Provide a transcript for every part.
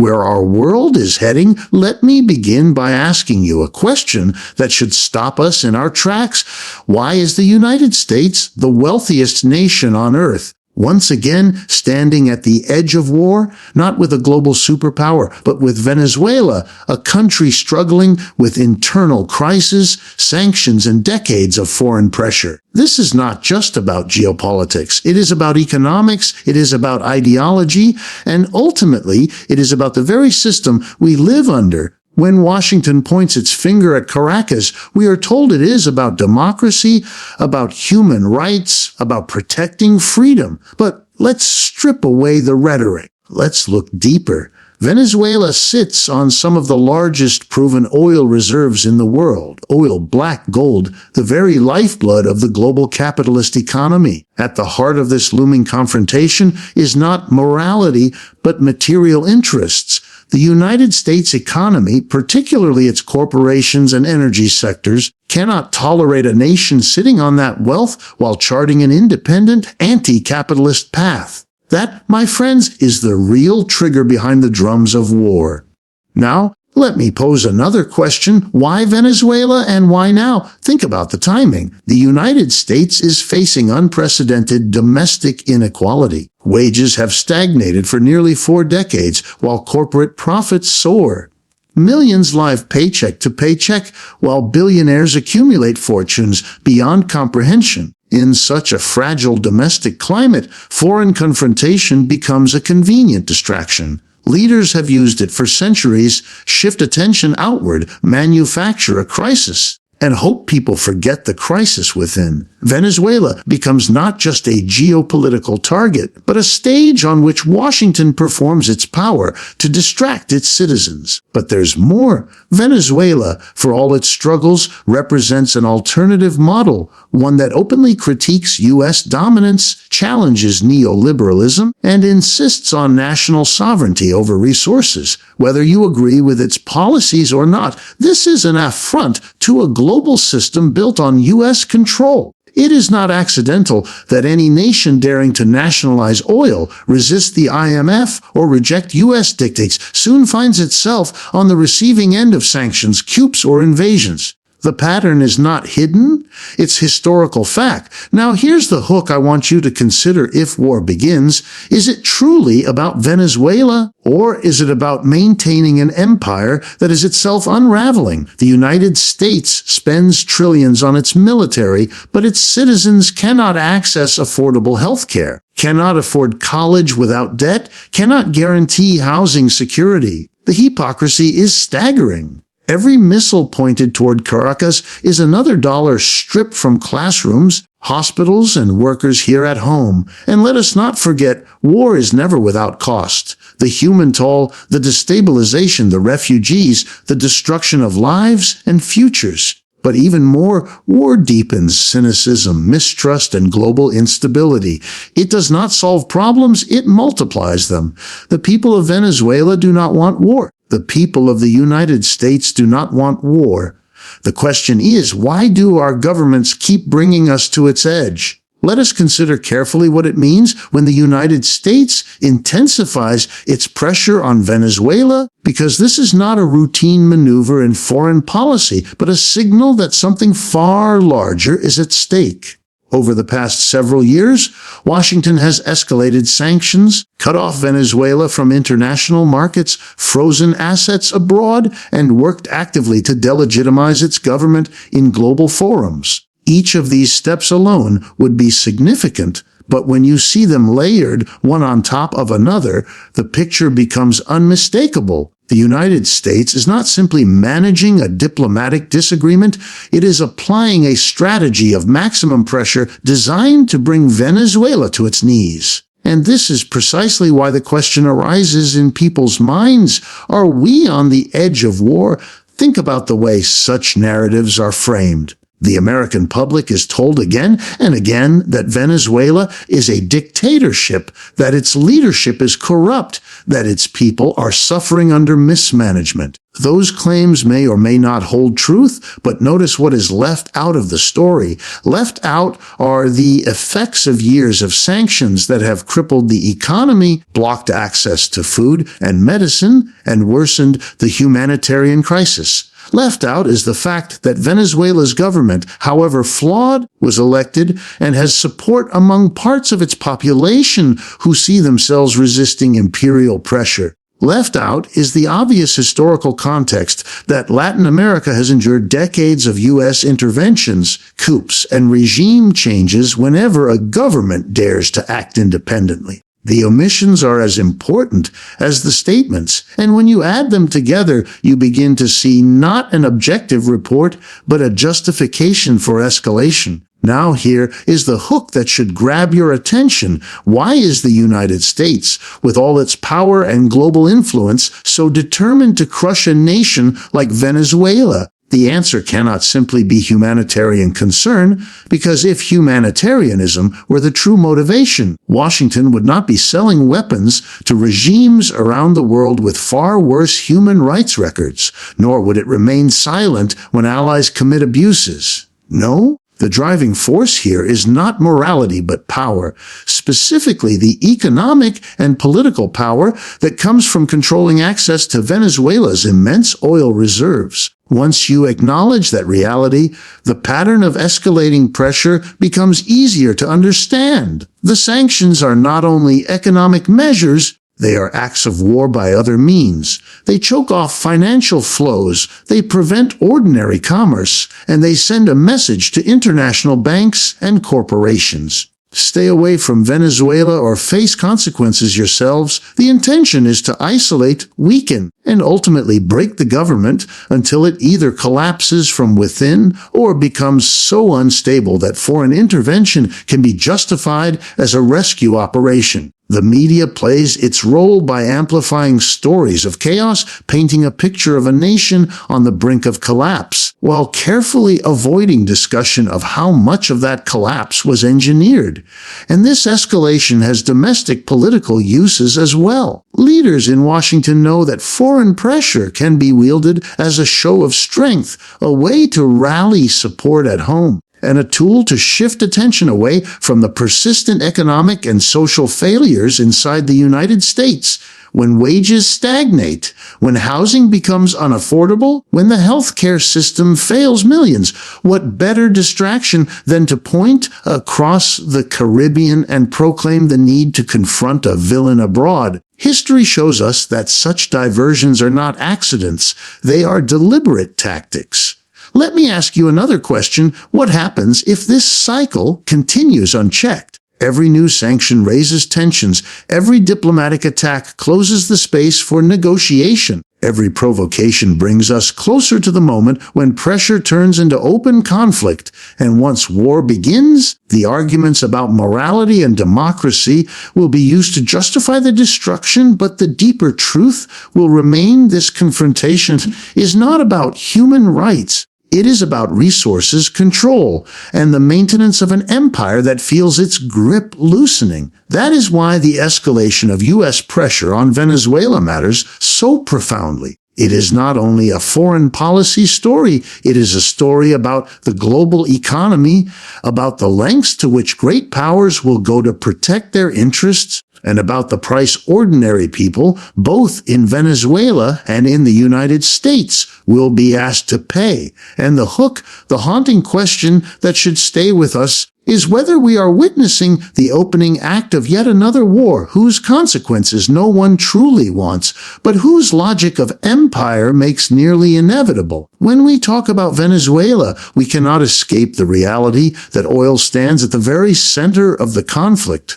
where our world is heading, let me begin by asking you a question that should stop us in our tracks. Why is the United States the wealthiest nation on Earth, once again standing at the edge of war, not with a global superpower, but with Venezuela, a country struggling with internal crisis, sanctions, and decades of foreign pressure? This is not just about geopolitics. It is about economics, it is about ideology, and ultimately, it is about the very system we live under. When Washington points its finger at Caracas, we are told it is about democracy, about human rights, about protecting freedom. But let's strip away the rhetoric. Let's look deeper. Venezuela sits on some of the largest proven oil reserves in the world. Oil, black gold, the very lifeblood of the global capitalist economy. At the heart of this looming confrontation is not morality, but material interests. The United States economy, particularly its corporations and energy sectors, cannot tolerate a nation sitting on that wealth while charting an independent, anti-capitalist path. That, my friends, is the real trigger behind the drums of war. Now, let me pose another question. Why Venezuela and why now? Think about the timing. The United States is facing unprecedented domestic inequality. Wages have stagnated for nearly 4 decades, while corporate profits soar. Millions live paycheck to paycheck, while billionaires accumulate fortunes beyond comprehension. In such a fragile domestic climate, foreign confrontation becomes a convenient distraction. Leaders have used it for centuries, shift attention outward, manufacture a crisis, and hope people forget the crisis within. Venezuela becomes not just a geopolitical target, but a stage on which Washington performs its power to distract its citizens. But there's more. Venezuela, for all its struggles, represents an alternative model, one that openly critiques U.S. dominance, challenges neoliberalism, and insists on national sovereignty over resources. Whether you agree with its policies or not, this is an affront to a global system built on U.S. control. It is not accidental that any nation daring to nationalize oil, resist the IMF, or reject U.S. dictates soon finds itself on the receiving end of sanctions, coups, or invasions. The pattern is not hidden, it's historical fact. Now here's the hook I want you to consider if war begins. Is it truly about Venezuela, or is it about maintaining an empire that is itself unraveling? The United States spends trillions on its military, but its citizens cannot access affordable health care, cannot afford college without debt, cannot guarantee housing security. The hypocrisy is staggering. Every missile pointed toward Caracas is another dollar stripped from classrooms, hospitals, and workers here at home. And let us not forget, war is never without cost. The human toll, the destabilization, the refugees, the destruction of lives and futures. But even more, war deepens cynicism, mistrust, and global instability. It does not solve problems, it multiplies them. The people of Venezuela do not want war. The people of the United States do not want war. The question is, why do our governments keep bringing us to its edge? Let us consider carefully what it means when the United States intensifies its pressure on Venezuela, because this is not a routine maneuver in foreign policy, but a signal that something far larger is at stake. Over the past several years, Washington has escalated sanctions, cut off Venezuela from international markets, frozen assets abroad, and worked actively to delegitimize its government in global forums. Each of these steps alone would be significant, but when you see them layered one on top of another, the picture becomes unmistakable. The United States is not simply managing a diplomatic disagreement, it is applying a strategy of maximum pressure designed to bring Venezuela to its knees. And this is precisely why the question arises in people's minds. Are we on the edge of war? Think about the way such narratives are framed. The American public is told again and again that Venezuela is a dictatorship, that its leadership is corrupt, that its people are suffering under mismanagement. Those claims may or may not hold truth, but notice what is left out of the story. Left out are the effects of years of sanctions that have crippled the economy, blocked access to food and medicine, and worsened the humanitarian crisis. Left out is the fact that Venezuela's government, however flawed, was elected and has support among parts of its population who see themselves resisting imperial pressure. Left out is the obvious historical context that Latin America has endured decades of U.S. interventions, coups, and regime changes whenever a government dares to act independently. The omissions are as important as the statements, and when you add them together, you begin to see not an objective report, but a justification for escalation. Now here is the hook that should grab your attention. Why is the United States, with all its power and global influence, so determined to crush a nation like Venezuela? The answer cannot simply be humanitarian concern, because if humanitarianism were the true motivation, Washington would not be selling weapons to regimes around the world with far worse human rights records, nor would it remain silent when allies commit abuses. No? The driving force here is not morality but power, specifically the economic and political power that comes from controlling access to Venezuela's immense oil reserves. Once you acknowledge that reality, the pattern of escalating pressure becomes easier to understand. The sanctions are not only economic measures, they are acts of war by other means. They choke off financial flows, they prevent ordinary commerce, and they send a message to international banks and corporations. Stay away from Venezuela or face consequences yourselves. The intention is to isolate, weaken, and ultimately break the government until it either collapses from within or becomes so unstable that foreign intervention can be justified as a rescue operation. The media plays its role by amplifying stories of chaos, painting a picture of a nation on the brink of collapse, while carefully avoiding discussion of how much of that collapse was engineered. And this escalation has domestic political uses as well. Leaders in Washington know that foreign pressure can be wielded as a show of strength, a way to rally support at home, and a tool to shift attention away from the persistent economic and social failures inside the United States. When wages stagnate, when housing becomes unaffordable, when the healthcare system fails millions, what better distraction than to point across the Caribbean and proclaim the need to confront a villain abroad? History shows us that such diversions are not accidents, they are deliberate tactics. Let me ask you another question. What happens if this cycle continues unchecked? Every new sanction raises tensions. Every diplomatic attack closes the space for negotiation. Every provocation brings us closer to the moment when pressure turns into open conflict. And once war begins, the arguments about morality and democracy will be used to justify the destruction, but the deeper truth will remain: this confrontation is not about human rights. It is about resources, control, and the maintenance of an empire that feels its grip loosening. That is why the escalation of U.S. pressure on Venezuela matters so profoundly. It is not only a foreign policy story, it is a story about the global economy, about the lengths to which great powers will go to protect their interests, and about the price ordinary people, both in Venezuela and in the United States, will be asked to pay. And the hook, the haunting question that should stay with us, is whether we are witnessing the opening act of yet another war whose consequences no one truly wants, but whose logic of empire makes nearly inevitable. When we talk about Venezuela, we cannot escape the reality that oil stands at the very center of the conflict.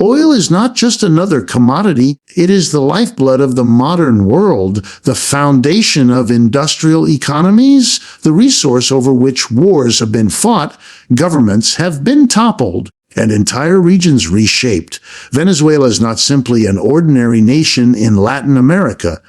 Oil is not just another commodity, it is the lifeblood of the modern world, the foundation of industrial economies, the resource over which wars have been fought, governments have been toppled, and entire regions reshaped. Venezuela is not simply an ordinary nation in Latin America.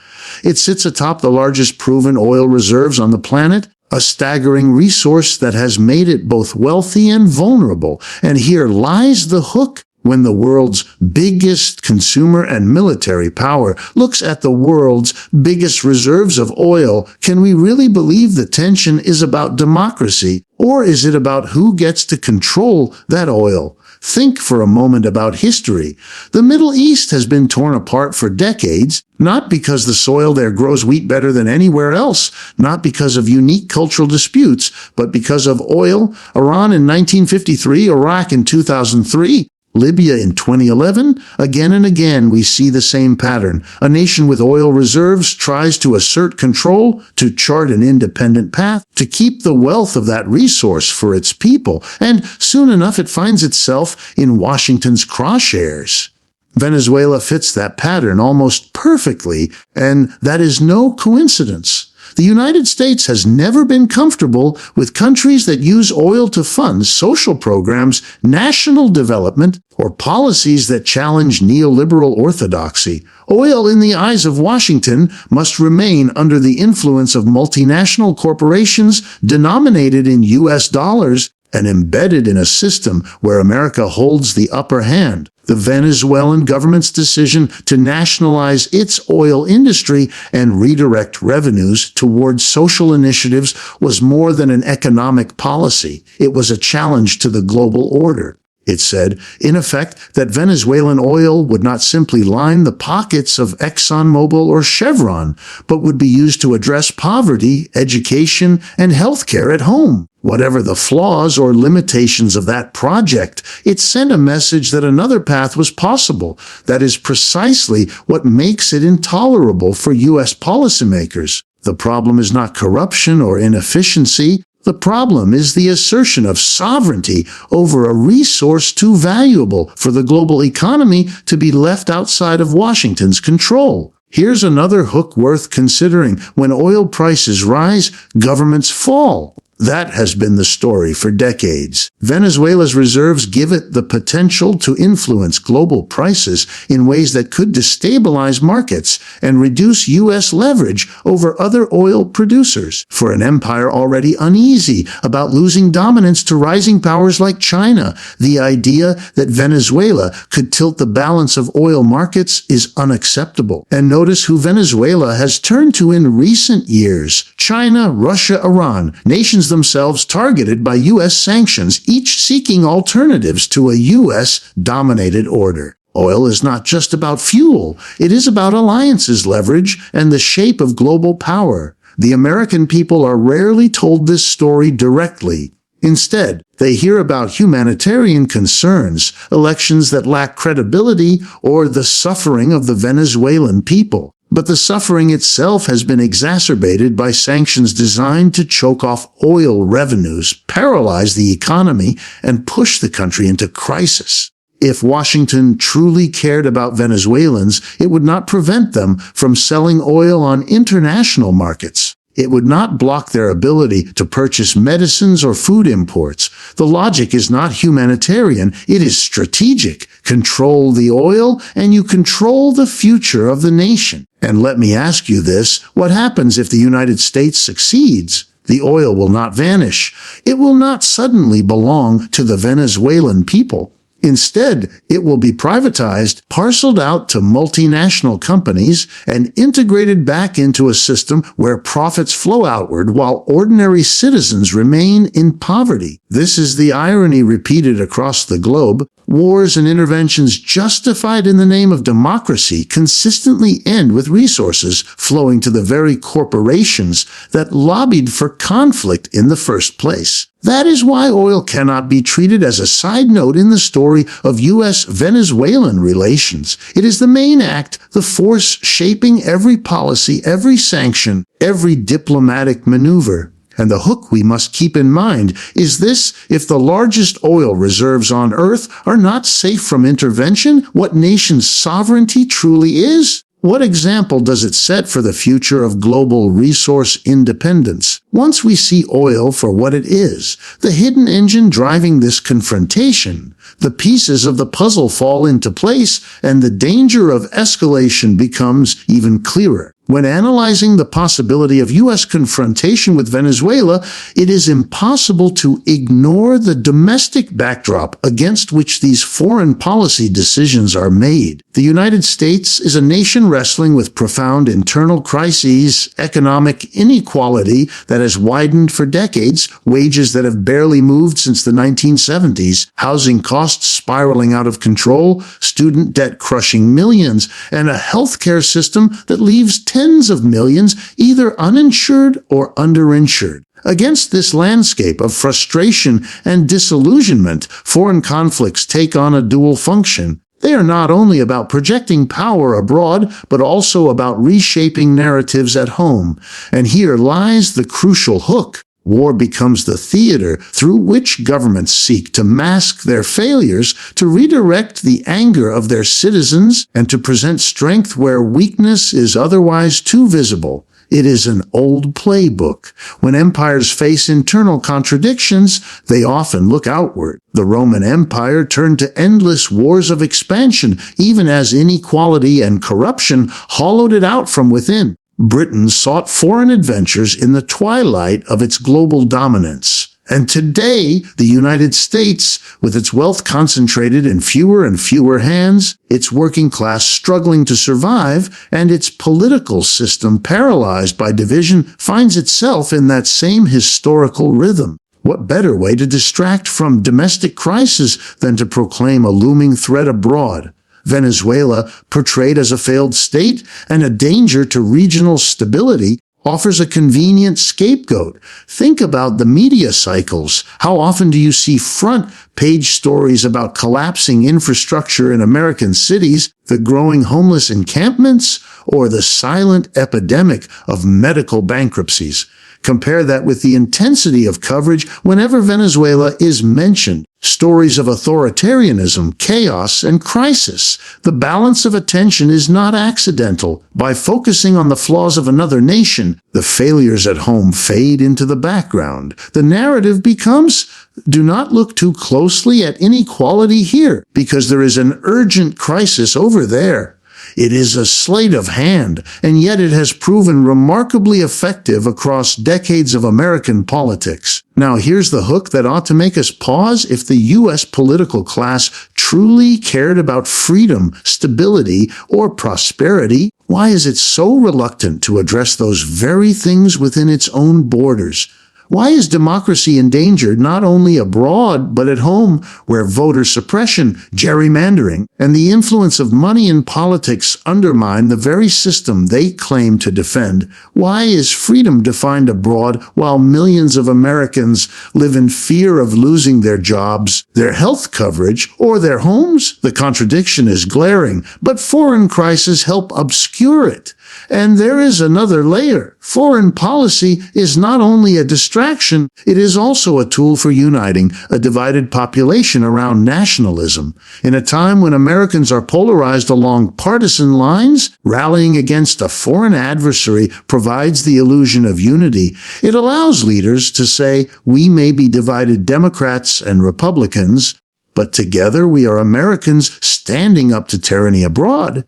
It sits atop the largest proven oil reserves on the planet, a staggering resource that has made it both wealthy and vulnerable. And here lies the hook. When the world's biggest consumer and military power looks at the world's biggest reserves of oil, can we really believe the tension is about democracy, or is it about who gets to control that oil? Think for a moment about history. The Middle East has been torn apart for decades, not because the soil there grows wheat better than anywhere else, not because of unique cultural disputes, but because of oil. Iran in 1953, Iraq in 2003, Libya in 2011, again and again we see the same pattern. A nation with oil reserves tries to assert control, to chart an independent path, to keep the wealth of that resource for its people, and soon enough it finds itself in Washington's crosshairs. Venezuela fits that pattern almost perfectly, and that is no coincidence. The United States has never been comfortable with countries that use oil to fund social programs, national development, or policies that challenge neoliberal orthodoxy. Oil, in the eyes of Washington, must remain under the influence of multinational corporations denominated in U.S. dollars and embedded in a system where America holds the upper hand. The Venezuelan government's decision to nationalize its oil industry and redirect revenues towards social initiatives was more than an economic policy. It was a challenge to the global order. It said, in effect, that Venezuelan oil would not simply line the pockets of ExxonMobil or Chevron, but would be used to address poverty, education, and healthcare at home. Whatever the flaws or limitations of that project, it sent a message that another path was possible. That is precisely what makes it intolerable for U.S. policymakers. The problem is not corruption or inefficiency. The problem is the assertion of sovereignty over a resource too valuable for the global economy to be left outside of Washington's control. Here's another hook worth considering. When oil prices rise, governments fall. That has been the story for decades. Venezuela's reserves give it the potential to influence global prices in ways that could destabilize markets and reduce U.S. leverage over other oil producers. For an empire already uneasy about losing dominance to rising powers like China, the idea that Venezuela could tilt the balance of oil markets is unacceptable. And notice who Venezuela has turned to in recent years. China, Russia, Iran, nations themselves targeted by U.S. sanctions, each seeking alternatives to a U.S.-dominated order. Oil is not just about fuel. It is about alliances, leverage, and the shape of global power. The American people are rarely told this story directly. Instead, they hear about humanitarian concerns, elections that lack credibility, or the suffering of the Venezuelan people. But the suffering itself has been exacerbated by sanctions designed to choke off oil revenues, paralyze the economy, and push the country into crisis. If Washington truly cared about Venezuelans, it would not prevent them from selling oil on international markets. It would not block their ability to purchase medicines or food imports. The logic is not humanitarian, it is strategic. Control the oil, and you control the future of the nation. And let me ask you this, what happens if the United States succeeds? The oil will not vanish. It will not suddenly belong to the Venezuelan people. Instead, it will be privatized, parceled out to multinational companies, and integrated back into a system where profits flow outward while ordinary citizens remain in poverty. This is the irony repeated across the globe. Wars and interventions justified in the name of democracy consistently end with resources flowing to the very corporations that lobbied for conflict in the first place. That is why oil cannot be treated as a side note in the story of U.S.-Venezuelan relations. It is the main act, the force shaping every policy, every sanction, every diplomatic maneuver. And the hook we must keep in mind is this: if the largest oil reserves on Earth are not safe from intervention, what nation's sovereignty truly is? What example does it set for the future of global resource independence? Once we see oil for what it is, the hidden engine driving this confrontation, the pieces of the puzzle fall into place and the danger of escalation becomes even clearer. When analyzing the possibility of U.S. confrontation with Venezuela, it is impossible to ignore the domestic backdrop against which these foreign policy decisions are made. The United States is a nation wrestling with profound internal crises, economic inequality that has widened for decades, wages that have barely moved since the 1970s, housing costs spiraling out of control, student debt crushing millions, and a healthcare system that leaves tens of millions either uninsured or underinsured. Against this landscape of frustration and disillusionment, foreign conflicts take on a dual function. They are not only about projecting power abroad, but also about reshaping narratives at home. And here lies the crucial hook. War becomes the theater through which governments seek to mask their failures, to redirect the anger of their citizens, and to present strength where weakness is otherwise too visible. It is an old playbook. When empires face internal contradictions, they often look outward. The Roman Empire turned to endless wars of expansion, even as inequality and corruption hollowed it out from within. Britain sought foreign adventures in the twilight of its global dominance. And today, the United States, with its wealth concentrated in fewer and fewer hands, its working class struggling to survive, and its political system paralyzed by division, finds itself in that same historical rhythm. What better way to distract from domestic crisis than to proclaim a looming threat abroad? Venezuela, portrayed as a failed state and a danger to regional stability, offers a convenient scapegoat. Think about the media cycles. How often do you see front-page stories about collapsing infrastructure in American cities, the growing homeless encampments, or the silent epidemic of medical bankruptcies? Compare that with the intensity of coverage whenever Venezuela is mentioned. Stories of authoritarianism, chaos, and crisis. The balance of attention is not accidental. By focusing on the flaws of another nation, the failures at home fade into the background. The narrative becomes, do not look too closely at inequality here, because there is an urgent crisis over there. It is a sleight of hand, and yet it has proven remarkably effective across decades of American politics. Now here's the hook that ought to make us pause. If the U.S. political class truly cared about freedom, stability, or prosperity, why is it so reluctant to address those very things within its own borders? Why is democracy endangered not only abroad, but at home, where voter suppression, gerrymandering, and the influence of money in politics undermine the very system they claim to defend? Why is freedom defined abroad while millions of Americans live in fear of losing their jobs, their health coverage, or their homes? The contradiction is glaring, but foreign crises help obscure it. And there is another layer. Foreign policy is not only a distraction, it is also a tool for uniting a divided population around nationalism. In a time when Americans are polarized along partisan lines, rallying against a foreign adversary provides the illusion of unity. It allows leaders to say, we may be divided Democrats and Republicans, but together we are Americans standing up to tyranny abroad.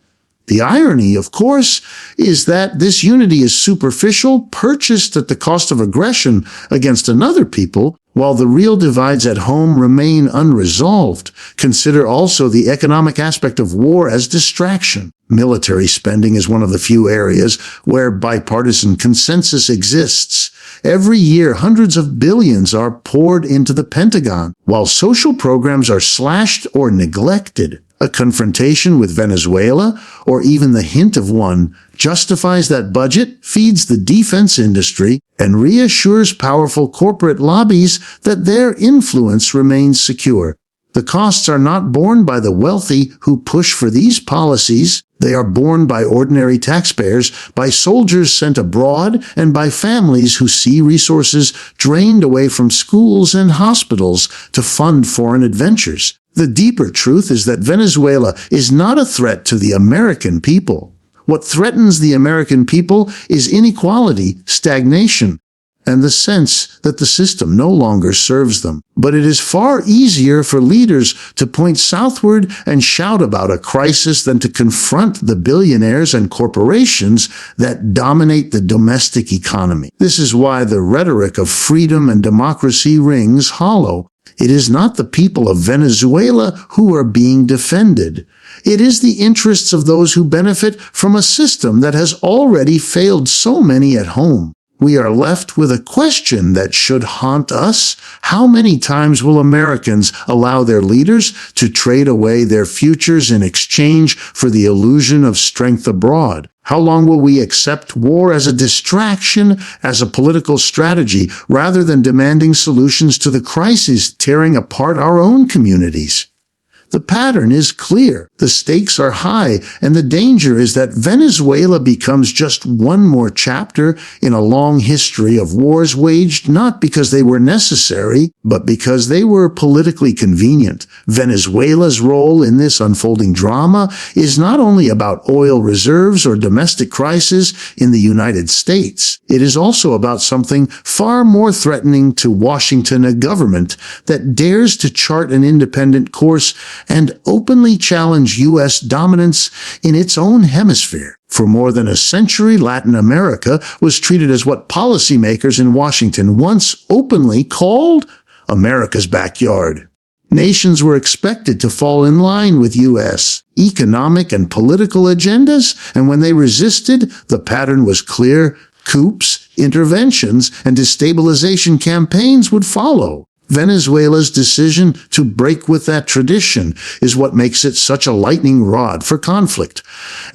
The irony, of course, is that this unity is superficial, purchased at the cost of aggression against another people, while the real divides at home remain unresolved. Consider also the economic aspect of war as distraction. Military spending is one of the few areas where bipartisan consensus exists. Every year, hundreds of billions are poured into the Pentagon, while social programs are slashed or neglected. A confrontation with Venezuela, or even the hint of one, justifies that budget, feeds the defense industry, and reassures powerful corporate lobbies that their influence remains secure. The costs are not borne by the wealthy who push for these policies. They are borne by ordinary taxpayers, by soldiers sent abroad, and by families who see resources drained away from schools and hospitals to fund foreign adventures. The deeper truth is that Venezuela is not a threat to the American people. What threatens the American people is inequality, stagnation, and the sense that the system no longer serves them. But it is far easier for leaders to point southward and shout about a crisis than to confront the billionaires and corporations that dominate the domestic economy. This is why the rhetoric of freedom and democracy rings hollow. It is not the people of Venezuela who are being defended. It is the interests of those who benefit from a system that has already failed so many at home. We are left with a question that should haunt us. How many times will Americans allow their leaders to trade away their futures in exchange for the illusion of strength abroad? How long will we accept war as a distraction, as a political strategy, rather than demanding solutions to the crises tearing apart our own communities? The pattern is clear. The stakes are high, and the danger is that Venezuela becomes just one more chapter in a long history of wars waged not because they were necessary, but because they were politically convenient. Venezuela's role in this unfolding drama is not only about oil reserves or domestic crisis in the United States. It is also about something far more threatening to Washington, a government that dares to chart an independent course and openly challenge U.S. dominance in its own hemisphere. For more than a century, Latin America was treated as what policymakers in Washington once openly called America's backyard. Nations were expected to fall in line with U.S. economic and political agendas, and when they resisted, the pattern was clear. Coups, interventions, and destabilization campaigns would follow. Venezuela's decision to break with that tradition is what makes it such a lightning rod for conflict.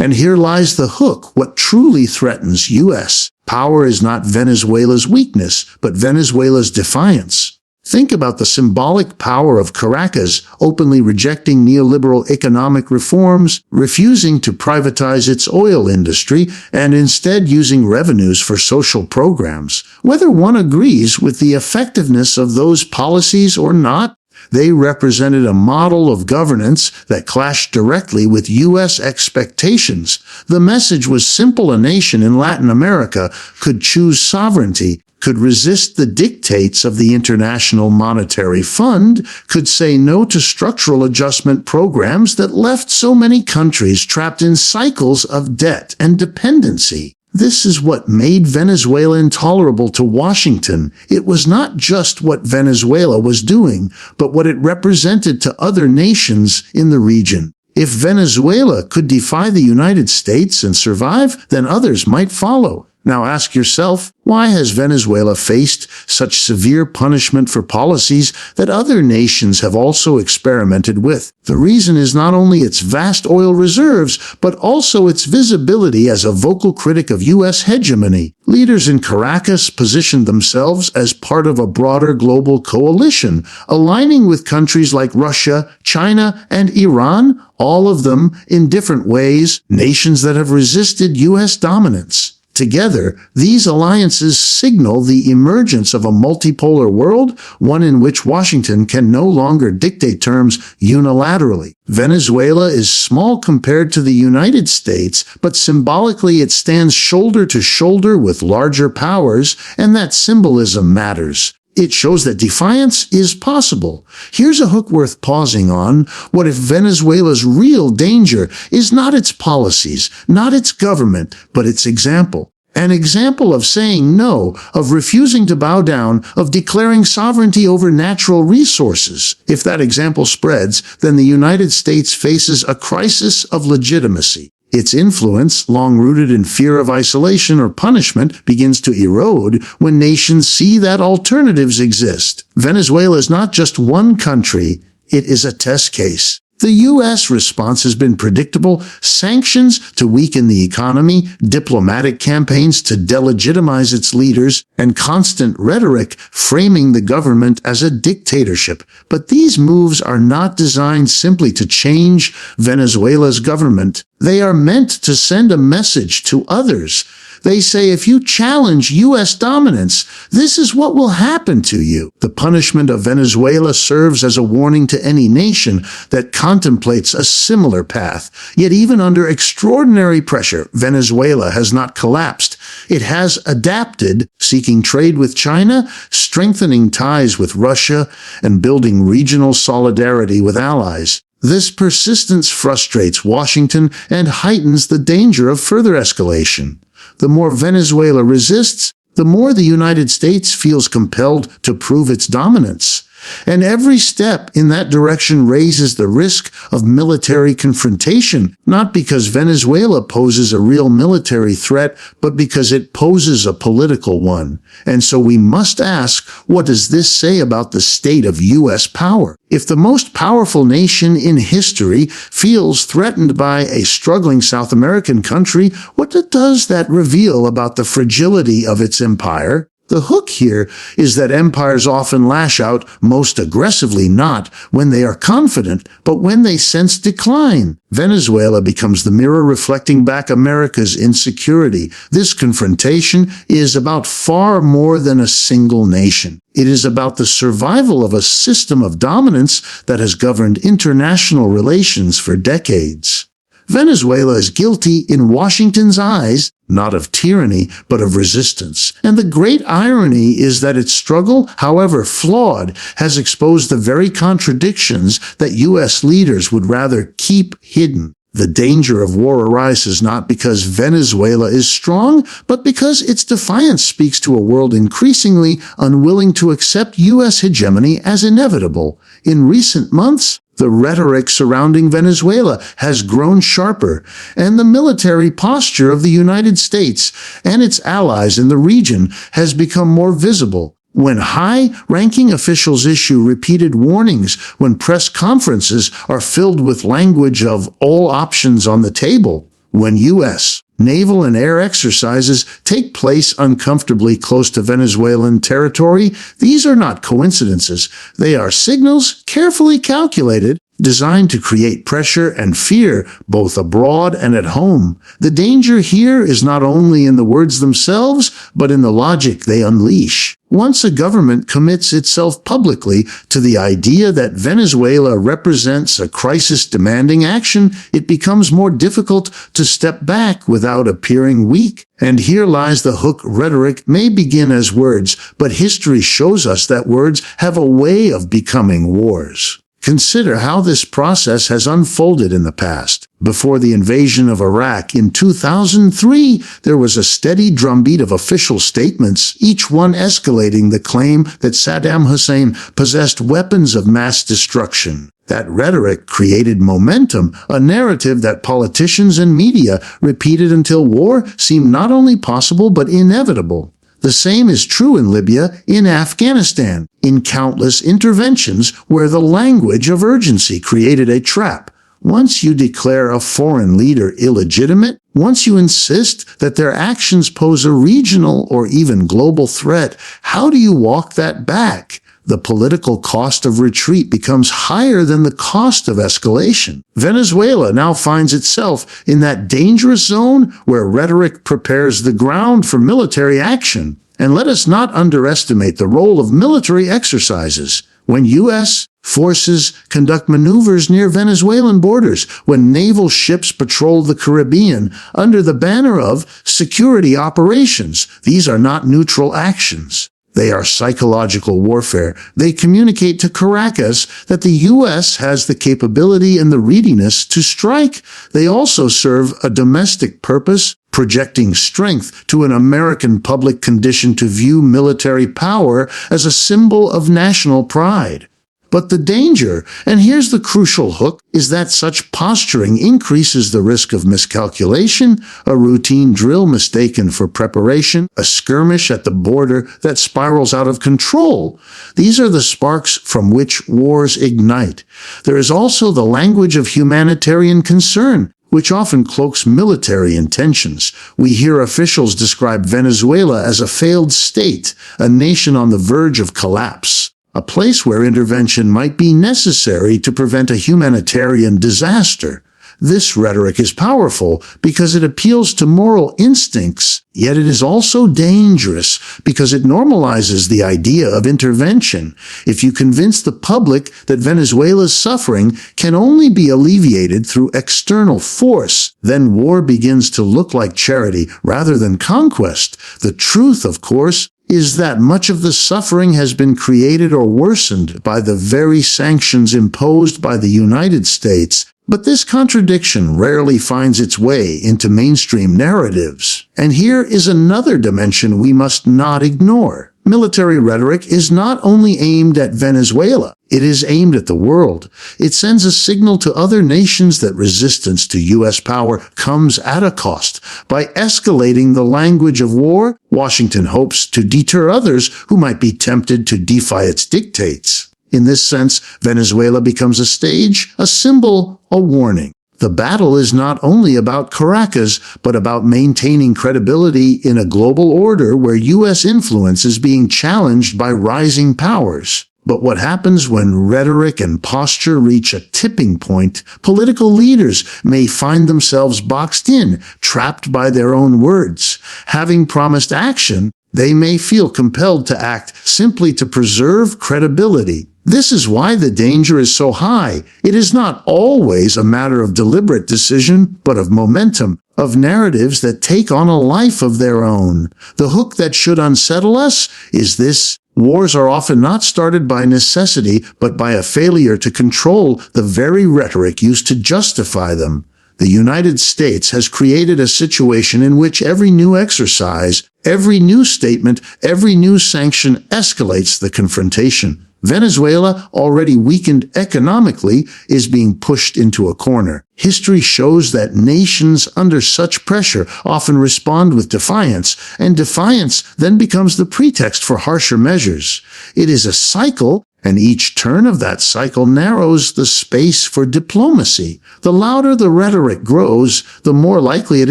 And here lies the hook. What truly threatens U.S. power is not Venezuela's weakness, but Venezuela's defiance. Think about the symbolic power of Caracas openly rejecting neoliberal economic reforms, refusing to privatize its oil industry, and instead using revenues for social programs. Whether one agrees with the effectiveness of those policies or not, they represented a model of governance that clashed directly with U.S. expectations. The message was simple: a nation in Latin America could choose sovereignty, could resist the dictates of the International Monetary Fund, could say no to structural adjustment programs that left so many countries trapped in cycles of debt and dependency. This is what made Venezuela intolerable to Washington. It was not just what Venezuela was doing, but what it represented to other nations in the region. If Venezuela could defy the United States and survive, then others might follow. Now ask yourself, why has Venezuela faced such severe punishment for policies that other nations have also experimented with? The reason is not only its vast oil reserves, but also its visibility as a vocal critic of U.S. hegemony. Leaders in Caracas positioned themselves as part of a broader global coalition, aligning with countries like Russia, China, and Iran, all of them in different ways, nations that have resisted U.S. dominance. Together, these alliances signal the emergence of a multipolar world, one in which Washington can no longer dictate terms unilaterally. Venezuela is small compared to the United States, but symbolically it stands shoulder to shoulder with larger powers, and that symbolism matters. It shows that defiance is possible. Here's a hook worth pausing on. What if Venezuela's real danger is not its policies, not its government, but its example? An example of saying no, of refusing to bow down, of declaring sovereignty over natural resources. If that example spreads, then the United States faces a crisis of legitimacy. Its influence, long rooted in fear of isolation or punishment, begins to erode when nations see that alternatives exist. Venezuela is not just one country, it is a test case. The U.S. response has been predictable: sanctions to weaken the economy, diplomatic campaigns to delegitimize its leaders, and constant rhetoric framing the government as a dictatorship. But these moves are not designed simply to change Venezuela's government. They are meant to send a message to others. They say, if you challenge U.S. dominance, this is what will happen to you. The punishment of Venezuela serves as a warning to any nation that contemplates a similar path. Yet even under extraordinary pressure, Venezuela has not collapsed. It has adapted, seeking trade with China, strengthening ties with Russia, and building regional solidarity with allies. This persistence frustrates Washington and heightens the danger of further escalation. The more Venezuela resists, the more the United States feels compelled to prove its dominance. And every step in that direction raises the risk of military confrontation, not because Venezuela poses a real military threat, but because it poses a political one. And so we must ask, what does this say about the state of U.S. power? If the most powerful nation in history feels threatened by a struggling South American country, what does that reveal about the fragility of its empire? The hook here is that empires often lash out most aggressively not when they are confident, but when they sense decline. Venezuela becomes the mirror reflecting back America's insecurity. This confrontation is about far more than a single nation. It is about the survival of a system of dominance that has governed international relations for decades. Venezuela is guilty in Washington's eyes, not of tyranny, but of resistance. And the great irony is that its struggle, however flawed, has exposed the very contradictions that U.S. leaders would rather keep hidden. The danger of war arises not because Venezuela is strong, but because its defiance speaks to a world increasingly unwilling to accept U.S. hegemony as inevitable. In recent months, the rhetoric surrounding Venezuela has grown sharper, and the military posture of the United States and its allies in the region has become more visible. When high-ranking officials issue repeated warnings, when press conferences are filled with language of all options on the table, when U.S. naval and air exercises take place uncomfortably close to Venezuelan territory, these are not coincidences. They are signals carefully calculated, designed to create pressure and fear both abroad and at home. The danger here is not only in the words themselves, but in the logic they unleash. Once a government commits itself publicly to the idea that Venezuela represents a crisis-demanding action, it becomes more difficult to step back without appearing weak. And here lies the hook. Rhetoric may begin as words, but history shows us that words have a way of becoming wars. Consider how this process has unfolded in the past. Before the invasion of Iraq in 2003, there was a steady drumbeat of official statements, each one escalating the claim that Saddam Hussein possessed weapons of mass destruction. That rhetoric created momentum, a narrative that politicians and media repeated until war seemed not only possible but inevitable. The same is true in Libya, in Afghanistan, in countless interventions where the language of urgency created a trap. Once you declare a foreign leader illegitimate, once you insist that their actions pose a regional or even global threat, how do you walk that back? The political cost of retreat becomes higher than the cost of escalation. Venezuela now finds itself in that dangerous zone where rhetoric prepares the ground for military action. And let us not underestimate the role of military exercises. When U.S. forces conduct maneuvers near Venezuelan borders, when naval ships patrol the Caribbean under the banner of security operations, these are not neutral actions. They are psychological warfare. They communicate to Caracas that the U.S. has the capability and the readiness to strike. They also serve a domestic purpose, projecting strength to an American public conditioned to view military power as a symbol of national pride. But the danger, and here's the crucial hook, is that such posturing increases the risk of miscalculation, a routine drill mistaken for preparation, a skirmish at the border that spirals out of control. These are the sparks from which wars ignite. There is also the language of humanitarian concern, which often cloaks military intentions. We hear officials describe Venezuela as a failed state, a nation on the verge of collapse. A place where intervention might be necessary to prevent a humanitarian disaster. This rhetoric is powerful because it appeals to moral instincts, yet it is also dangerous because it normalizes the idea of intervention. If you convince the public that Venezuela's suffering can only be alleviated through external force, then war begins to look like charity rather than conquest. The truth, of course, is that much of the suffering has been created or worsened by the very sanctions imposed by the United States. But this contradiction rarely finds its way into mainstream narratives. And here is another dimension we must not ignore. Military rhetoric is not only aimed at Venezuela, it is aimed at the world. It sends a signal to other nations that resistance to U.S. power comes at a cost. By escalating the language of war, Washington hopes to deter others who might be tempted to defy its dictates. In this sense, Venezuela becomes a stage, a symbol, a warning. The battle is not only about Caracas, but about maintaining credibility in a global order where U.S. influence is being challenged by rising powers. But what happens when rhetoric and posture reach a tipping point? Political leaders may find themselves boxed in, trapped by their own words. Having promised action, they may feel compelled to act simply to preserve credibility. This is why the danger is so high. It is not always a matter of deliberate decision, but of momentum, of narratives that take on a life of their own. The hook that should unsettle us is this: wars are often not started by necessity, but by a failure to control the very rhetoric used to justify them. The United States has created a situation in which every new exercise, every new statement, every new sanction escalates the confrontation. Venezuela, already weakened economically, is being pushed into a corner. History shows that nations under such pressure often respond with defiance, and defiance then becomes the pretext for harsher measures. It is a cycle, and each turn of that cycle narrows the space for diplomacy. The louder the rhetoric grows, the more likely it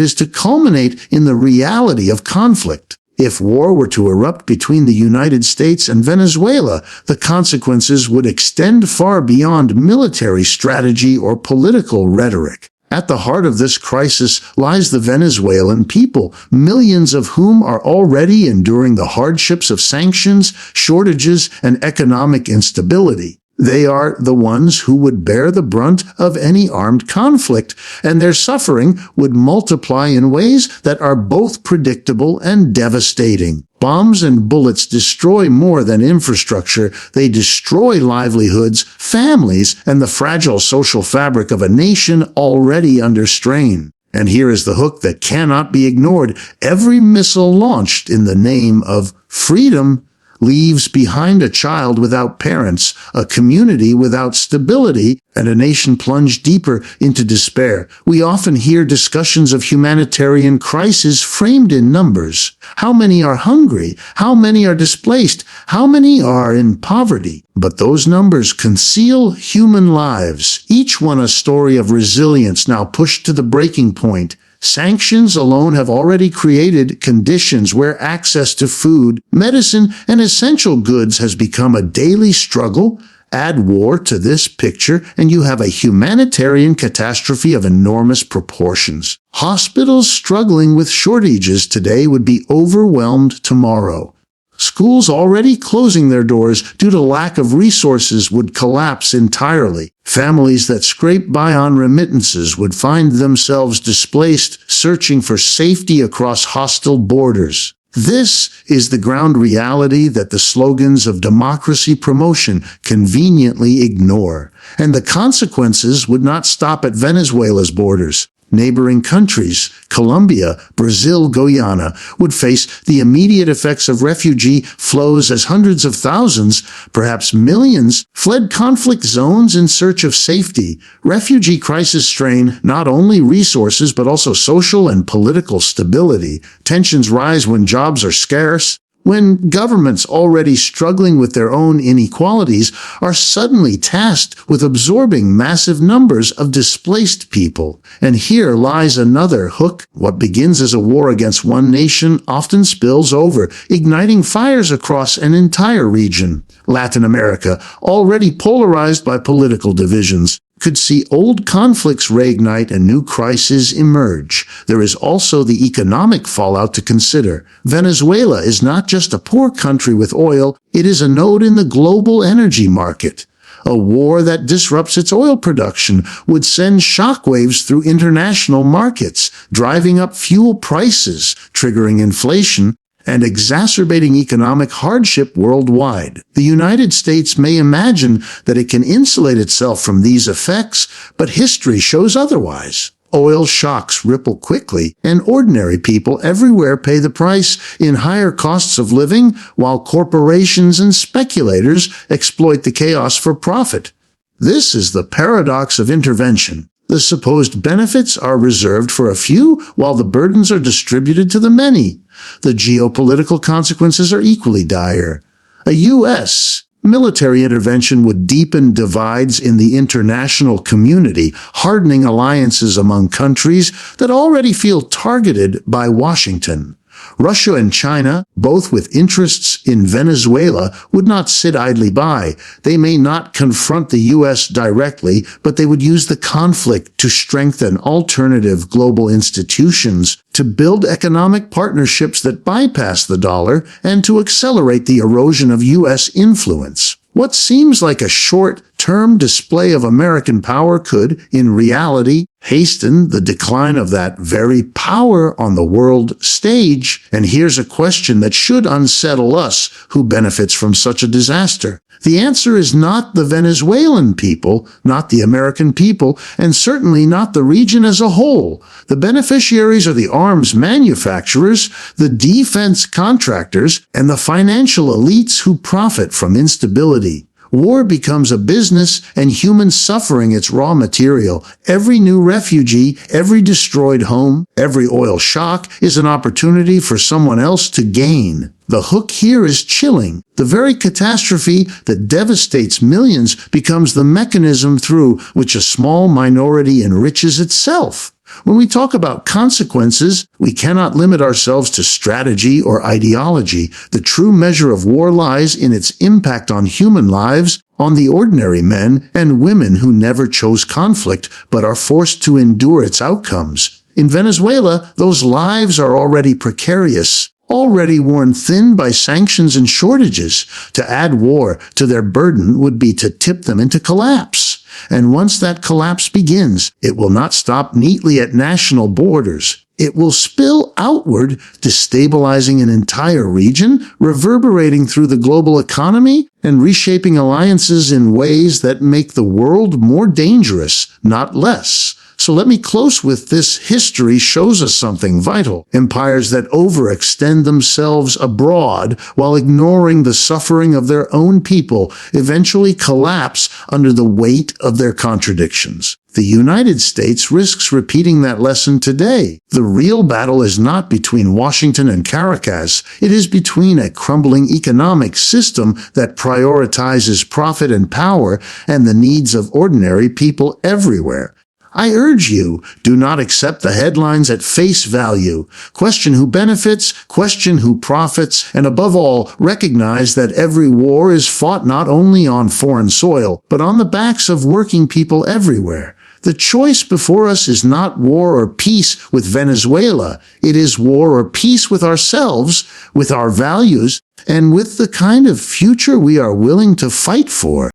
is to culminate in the reality of conflict. If war were to erupt between the United States and Venezuela, the consequences would extend far beyond military strategy or political rhetoric. At the heart of this crisis lies the Venezuelan people, millions of whom are already enduring the hardships of sanctions, shortages, and economic instability. They are the ones who would bear the brunt of any armed conflict, and their suffering would multiply in ways that are both predictable and devastating. Bombs and bullets destroy more than infrastructure. They destroy livelihoods, families, and the fragile social fabric of a nation already under strain. And here is the hook that cannot be ignored. Every missile launched in the name of freedom leaves behind a child without parents, a community without stability, and a nation plunged deeper into despair. We often hear discussions of humanitarian crises framed in numbers. How many are hungry? How many are displaced? How many are in poverty? But those numbers conceal human lives, each one a story of resilience now pushed to the breaking point. Sanctions alone have already created conditions where access to food, medicine, and essential goods has become a daily struggle. Add war to this picture, and you have a humanitarian catastrophe of enormous proportions. Hospitals struggling with shortages today would be overwhelmed tomorrow. Schools already closing their doors due to lack of resources would collapse entirely. Families that scrape by on remittances would find themselves displaced, searching for safety across hostile borders. This is the ground reality that the slogans of democracy promotion conveniently ignore. And the consequences would not stop at Venezuela's borders. Neighboring countries, Colombia, Brazil, Guyana, would face the immediate effects of refugee flows as hundreds of thousands, perhaps millions, fled conflict zones in search of safety. Refugee crises strain not only resources but also social and political stability. Tensions rise when jobs are scarce, when governments already struggling with their own inequalities are suddenly tasked with absorbing massive numbers of displaced people. And here lies another hook. What begins as a war against one nation often spills over, igniting fires across an entire region. Latin America, already polarized by political divisions, could see old conflicts reignite and new crises emerge. There is also the economic fallout to consider. Venezuela is not just a poor country with oil, it is a node in the global energy market. A war that disrupts its oil production would send shockwaves through international markets, driving up fuel prices, triggering inflation, and exacerbating economic hardship worldwide. The United States may imagine that it can insulate itself from these effects, but history shows otherwise. Oil shocks ripple quickly, and ordinary people everywhere pay the price in higher costs of living, while corporations and speculators exploit the chaos for profit. This is the paradox of intervention. The supposed benefits are reserved for a few, while the burdens are distributed to the many. The geopolitical consequences are equally dire. A U.S. military intervention would deepen divides in the international community, hardening alliances among countries that already feel targeted by Washington. Russia and China, both with interests in Venezuela, would not sit idly by. They may not confront the U.S. directly, but they would use the conflict to strengthen alternative global institutions, to build economic partnerships that bypass the dollar, and to accelerate the erosion of U.S. influence. What seems like a short-term display of American power could, in reality, hasten the decline of that very power on the world stage. And here's a question that should unsettle us: who benefits from such a disaster? The answer is not the Venezuelan people, not the American people, and certainly not the region as a whole. The beneficiaries are the arms manufacturers, the defense contractors, and the financial elites who profit from instability. War becomes a business, and human suffering its raw material. Every new refugee, every destroyed home, every oil shock is an opportunity for someone else to gain. The hook here is chilling. The very catastrophe that devastates millions becomes the mechanism through which a small minority enriches itself. When we talk about consequences, we cannot limit ourselves to strategy or ideology. The true measure of war lies in its impact on human lives, on the ordinary men and women who never chose conflict but are forced to endure its outcomes. In Venezuela, those lives are already precarious, already worn thin by sanctions and shortages. To add war to their burden would be to tip them into collapse. And once that collapse begins, it will not stop neatly at national borders. It will spill outward, destabilizing an entire region, reverberating through the global economy, and reshaping alliances in ways that make the world more dangerous, not less. So let me close with this. History shows us something vital. Empires that overextend themselves abroad while ignoring the suffering of their own people eventually collapse under the weight of their contradictions. The United States risks repeating that lesson today. The real battle is not between Washington and Caracas. It is between a crumbling economic system that prioritizes profit and power and the needs of ordinary people everywhere. I urge you, do not accept the headlines at face value. Question who benefits, question who profits, and above all, recognize that every war is fought not only on foreign soil, but on the backs of working people everywhere. The choice before us is not war or peace with Venezuela. It is war or peace with ourselves, with our values, and with the kind of future we are willing to fight for.